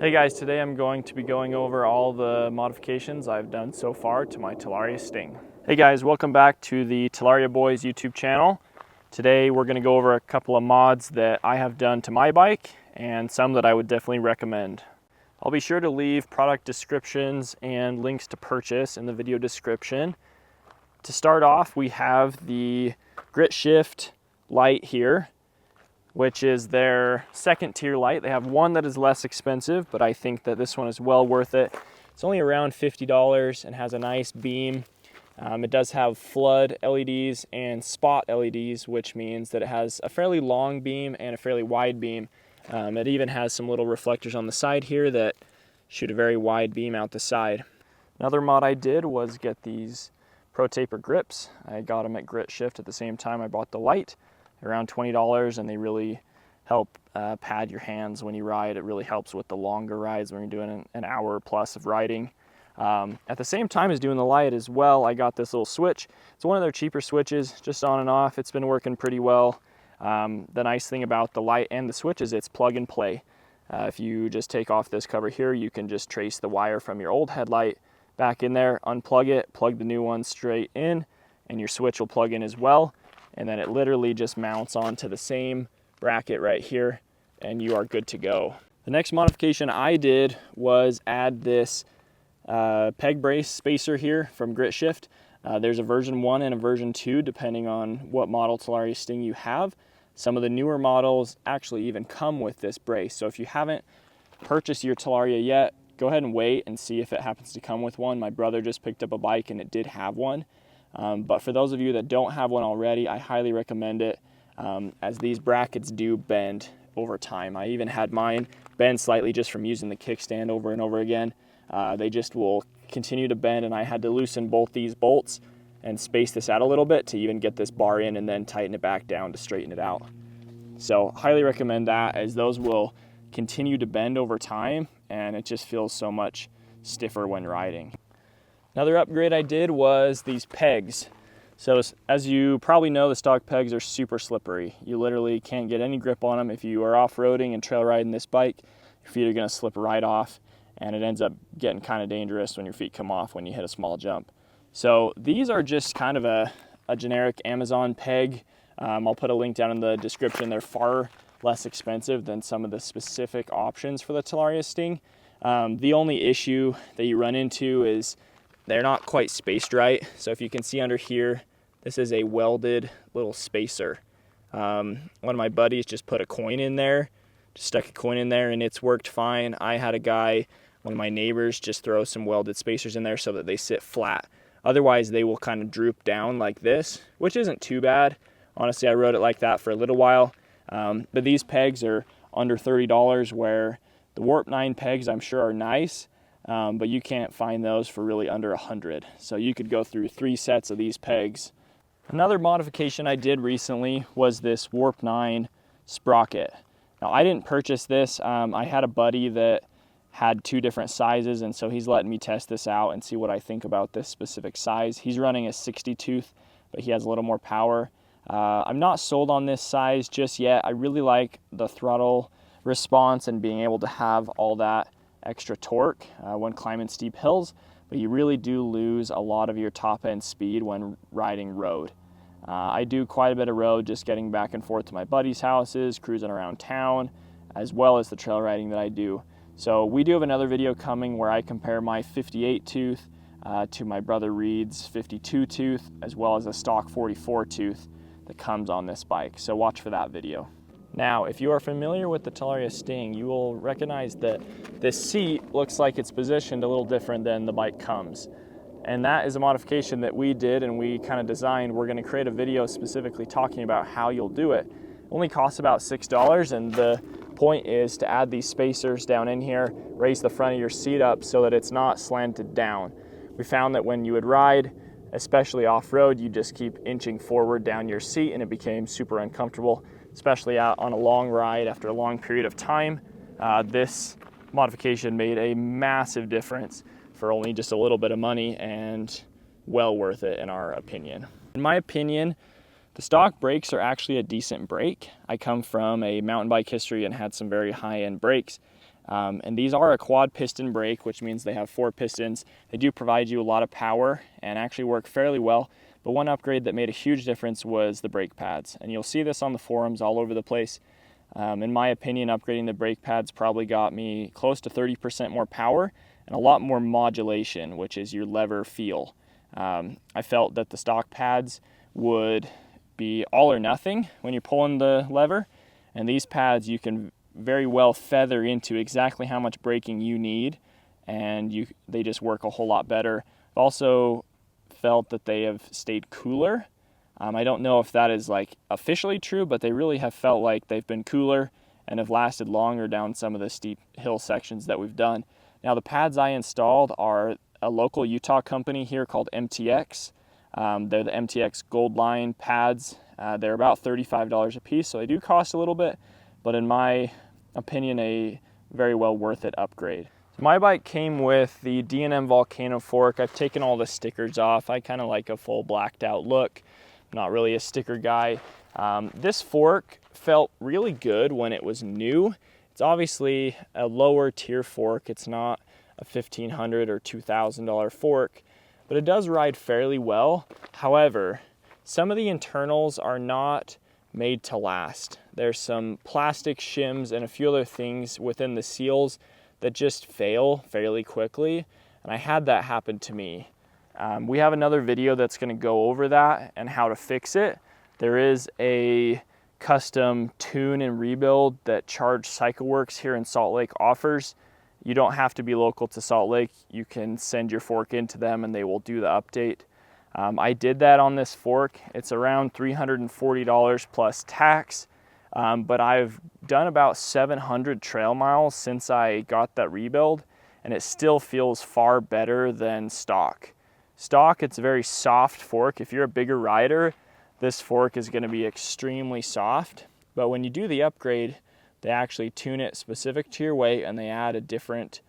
Hey guys, today I'm going to be going over all the modifications I've done so far to my Talaria Sting. Hey guys, welcome back to the Talaria Boys YouTube channel. Today we're going to go over a couple of mods that I have done to my bike and some that I would definitely recommend. I'll be sure to leave product descriptions and links to purchase in the video description. To start off, we have the Grit Shift light here, which is their second tier light. They have one that is less expensive, but I think that this one is well worth it. It's only around $50 and has a nice beam. It does have flood LEDs and spot LEDs, which means that it has a fairly long beam and a fairly wide beam. It even has some little reflectors on the side here that shoot a very wide beam out the side. Another mod I did was get these Pro Taper grips. I got them at Grit Shift at the same time I bought the light. Around $20, and they really help pad your hands when you ride. It really helps with the longer rides when you're doing an hour plus of riding. At the same time as doing the light as well, I got this little switch. It's one of their cheaper switches, just on and off. It's been working pretty well. The nice thing about the light and the switch is it's plug and play. If you just take off this cover here, you can just trace the wire from your old headlight back in there, unplug it, plug the new one straight in, and your switch will plug in as well. And then it literally just mounts onto the same bracket right here, and you are good to go. The next modification I did was add this peg brace spacer here from Grit Shift. There's a version 1 and a version 2 depending on what model Talaria Sting you have. Some of the newer models actually even come with this brace. So if you haven't purchased your Talaria yet, go ahead and wait and see if it happens to come with one. My brother just picked up a bike and it did have one. But for those of you that don't have one already, I highly recommend it, as these brackets do bend over time. I even had mine bend slightly just from using the kickstand over and over again. They just will continue to bend, and I had to loosen both these bolts and space this out a little bit to even get this bar in and then tighten it back down to straighten it out. So highly recommend that, as those will continue to bend over time and it just feels so much stiffer when riding. Another upgrade I did was these pegs. So as you probably know, the stock pegs are super slippery. You literally can't get any grip on them. If you are off-roading and trail riding this bike, your feet are going to slip right off, and it ends up getting kind of dangerous when your feet come off when you hit a small jump. So these are just kind of a generic Amazon peg. I'll put a link down in the description. They're far less expensive than some of the specific options for the Talaria Sting. The only issue that you run into is they're not quite spaced right. So if you can see under here, this is a welded little spacer. One of my buddies just put a coin in there, just stuck a coin in there, and it's worked fine. I had a guy, one of my neighbors, just throw some welded spacers in there so that they sit flat. Otherwise, they will kind of droop down like this, which isn't too bad. Honestly, I rode it like that for a little while. But these pegs are under $30, where the Warp 9 pegs I'm sure are nice. But you can't find those for really under $100. So you could go through 3 sets of these pegs. Another modification I did recently was this Warp 9 Sprocket. Now I didn't purchase this. I had a buddy that had 2 different sizes, and so he's letting me test this out and see what I think about this specific size. He's running a 60 tooth, but he has a little more power. I'm not sold on this size just yet. I really like the throttle response and being able to have all that extra torque when climbing steep hills, but you really do lose a lot of your top end speed when riding road. I do quite a bit of road, just getting back and forth to my buddies' houses, cruising around town, as well as the trail riding that I do. So we do have another video coming where I compare my 58 tooth to my brother Reed's 52 tooth, as well as a stock 44 tooth that comes on this bike. So watch for that video. Now, if you are familiar with the Talaria Sting, you will recognize that this seat looks like it's positioned a little different than the bike comes. And that is a modification that we did and we kind of designed. We're going to create a video specifically talking about how you'll do it. It only costs about $6, and the point is to add these spacers down in here, raise the front of your seat up so that it's not slanted down. We found that when you would ride, especially off-road, you just keep inching forward down your seat, and it became super uncomfortable, especially out on a long ride after a long period of time. This modification made a massive difference for only just a little bit of money, and well worth it in our opinion. In my opinion, the stock brakes are actually a decent brake. I come from a mountain bike history and had some very high-end brakes. And these are a quad piston brake, which means they have 4 pistons. They do provide you a lot of power and actually work fairly well. But one upgrade that made a huge difference was the brake pads. And you'll see this on the forums all over the place. In my opinion, upgrading the brake pads probably got me close to 30% more power and a lot more modulation, which is your lever feel. I felt that the stock pads would be all or nothing when you're pulling the lever, and these pads you can very well feather into exactly how much braking you need, and they just work a whole lot better. I've also felt that they have stayed cooler. I don't know if that is like officially true, but they really have felt like they've been cooler and have lasted longer down some of the steep hill sections that we've done. Now the pads I installed are a local Utah company here called MTX. They're the MTX Gold Line pads. They're about $35 a piece, so they do cost a little bit, but in my opinion, a very well worth it upgrade. So my bike came with the D&M Volcano fork. I've taken all the stickers off. I kind of like a full blacked out look. I'm not really a sticker guy. This fork felt really good when it was new. It's obviously a lower tier fork. It's not a $1,500 or $2,000 fork, but it does ride fairly well. However, some of the internals are not made to last. There's some plastic shims and a few other things within the seals that just fail fairly quickly, and I had that happen to me. We have another video that's going to go over that and how to fix it. There is a custom tune and rebuild that Charge CycleWorks here in Salt Lake offers. You don't have to be local to Salt Lake. You can send your fork into them and they will do the update. I did that on this fork. It's around $340 plus tax, but I've done about 700 trail miles since I got that rebuild, and it still feels far better than stock. Stock, it's a very soft fork. If you're a bigger rider, this fork is going to be extremely soft, but when you do the upgrade, they actually tune it specific to your weight, and they add a different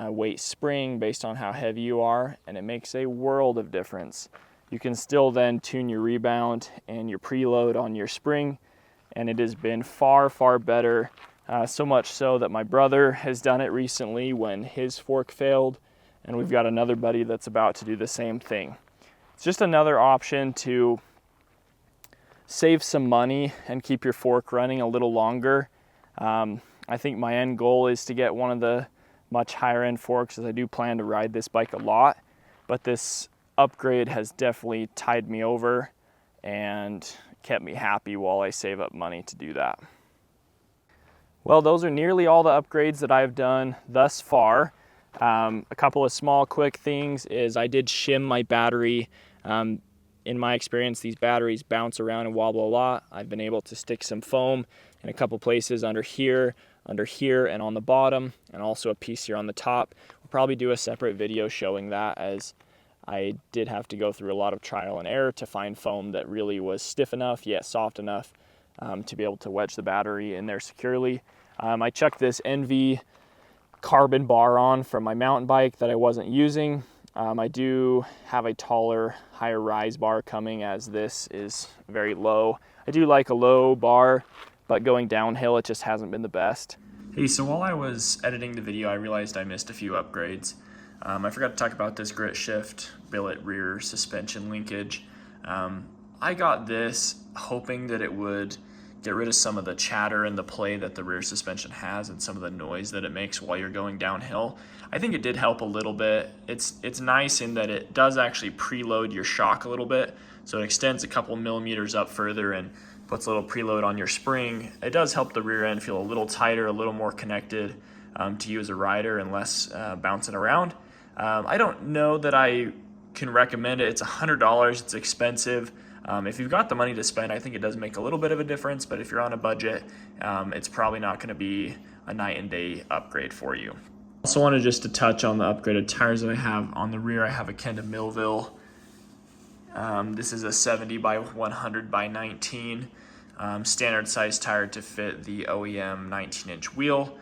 weight spring based on how heavy you are, and it makes a world of difference. You can still then tune your rebound and your preload on your spring, and it has been far, far better. So much so that my brother has done it recently when his fork failed, and we've got another buddy that's about to do the same thing. It's just another option to save some money and keep your fork running a little longer. I think my end goal is to get one of the much higher end forks, as I do plan to ride this bike a lot, but this upgrade has definitely tied me over and kept me happy while I save up money to do that. Well, those are nearly all the upgrades that I've done thus far. A couple of small quick things is I did shim my battery. In my experience, these batteries bounce around and wobble a lot. I've been able to stick some foam in a couple places under here, and on the bottom, and also a piece here on the top. We'll probably do a separate video showing that, as I did have to go through a lot of trial and error to find foam that really was stiff enough yet soft enough to be able to wedge the battery in there securely. I chucked this NV carbon bar on from my mountain bike that I wasn't using. I do have a taller, higher rise bar coming, as this is very low. I do like a low bar, but going downhill, it just hasn't been the best. Hey, so while I was editing the video, I realized I missed a few upgrades. I forgot to talk about this grit shift billet rear suspension linkage. I got this hoping that it would get rid of some of the chatter and the play that the rear suspension has and some of the noise that it makes while you're going downhill. I think it did help a little bit. It's nice in that it does actually preload your shock a little bit, so it extends a couple millimeters up further and puts a little preload on your spring. It does help the rear end feel a little tighter, a little more connected to you as a rider, and less bouncing around. I don't know that I can recommend it. It's $100, it's expensive. If you've got the money to spend, I think it does make a little bit of a difference, but if you're on a budget, it's probably not going to be a night and day upgrade for you. Also wanted just to touch on the upgraded tires that I have. On the rear, I have a Kenda Millville. This is a 70 by 100 by 19 standard size tire to fit the OEM 19-inch wheel.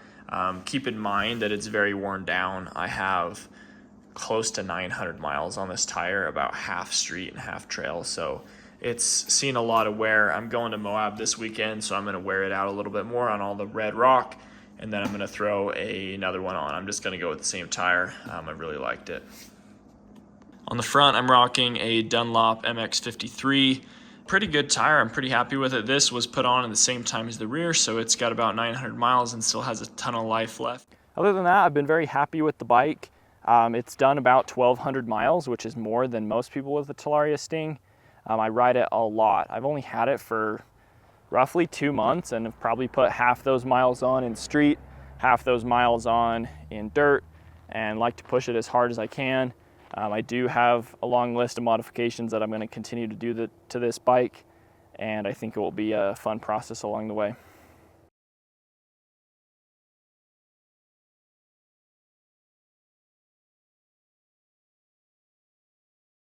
Keep in mind that it's very worn down. I have close to 900 miles on this tire, about half street and half trail, so it's seen a lot of wear. I'm going to Moab this weekend, so I'm going to wear it out a little bit more on all the red rock, and then I'm going to throw another one on. I'm just going to go with the same tire. I really liked it. On the front, I'm rocking a Dunlop MX3. Pretty good tire. I'm pretty happy with it. This was put on at the same time as the rear, so it's got about 900 miles and still has a ton of life left. Other than that, I've been very happy with the bike. It's done about 1,200 miles, which is more than most people with the Talaria Sting. I ride it a lot. I've only had it for roughly 2 months and have probably put half those miles on in street, half those miles on in dirt, and like to push it as hard as I can. I do have a long list of modifications that I'm going to continue to do to this bike, and I think it will be a fun process along the way.